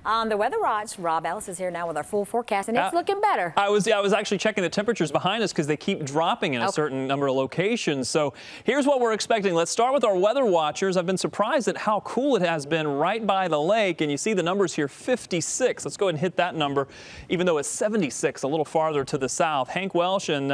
On the Weather Watch, Robb Ellis is here now with our full forecast, and it's looking better. I was actually checking the temperatures behind us because they keep dropping in a certain number of locations. So here's what we're expecting. Let's start with our weather watchers. I've been surprised at how cool it has been right by the lake, and you see the numbers here, 56. Let's go ahead and hit that number, even though it's 76 a little farther to the south. Hank Welsh in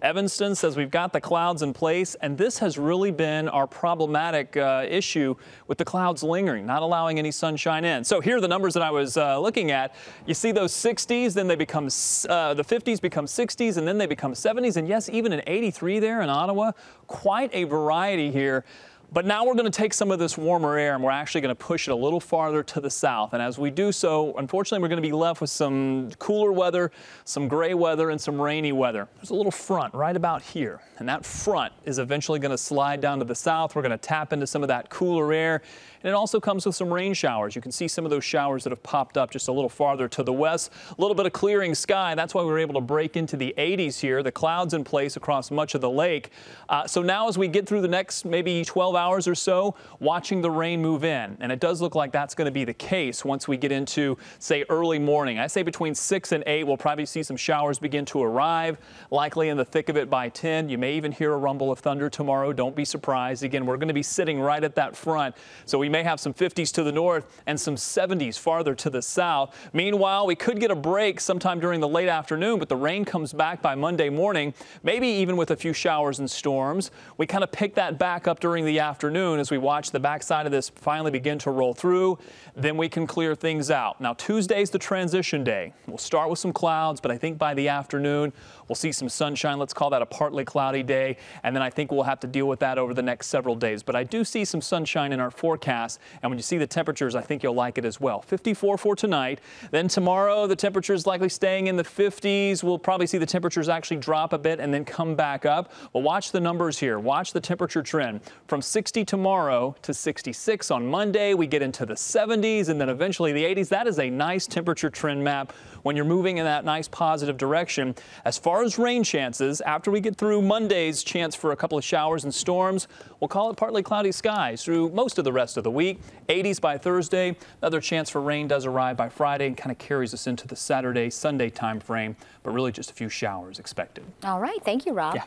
Evanston says we've got the clouds in place, and this has really been our problematic issue with the clouds lingering, not allowing any sunshine in. So here are the numbers that I was looking at. You see those 60s, then they become the 50s become 60s, and then they become 70s, and yes, even an 83 there in Ottawa. Quite a variety here. But now we're going to take some of this warmer air and we're actually going to push it a little farther to the south. And as we do so, unfortunately, we're going to be left with some cooler weather, some gray weather, and some rainy weather. There's a little front right about here, and that front is eventually going to slide down to the south. We're going to tap into some of that cooler air, and it also comes with some rain showers. You can see some of those showers that have popped up just a little farther to the west. A little bit of clearing sky. That's why we were able to break into the 80s here. The clouds in place across much of the lake. So now as we get through the next maybe 12 hours or so, watching the rain move in. And it does look like that's going to be the case once we get into, say, early morning. I say between 6 and 8, we'll probably see some showers begin to arrive, likely in the thick of it by 10. You may even hear a rumble of thunder tomorrow. Don't be surprised. Again, we're going to be sitting right at that front. So we may have some 50s to the north and some 70s farther to the south. Meanwhile, we could get a break sometime during the late afternoon, but the rain comes back by Monday morning, maybe even with a few showers and storms. We kind of pick that back up during the afternoon as we watch the backside of this finally begin to roll through. Then we can clear things out. Now, Tuesday's the transition day. We'll start with some clouds, but I think by the afternoon, we'll see some sunshine. Let's call that a partly cloudy day. And then I think we'll have to deal with that over the next several days. But I do see some sunshine in our forecast. And when you see the temperatures, I think you'll like it as well. 54 for tonight. Then tomorrow, the temperature is likely staying in the 50s. We'll probably see the temperatures actually drop a bit and then come back up. Well, watch the numbers here. Watch the temperature trend. From 60 tomorrow to 66 on Monday, we get into the 70s and then eventually the 80s. That is a nice temperature trend map when you're moving in that nice positive direction. As far as rain chances, after we get through Monday's chance for a couple of showers and storms, we'll call it partly cloudy skies through most of the rest of the week. 80s by Thursday. Another chance for rain does arrive by Friday and kind of carries us into the Saturday, Sunday time frame, but really just a few showers expected. All right. Thank you, Robb. Yeah.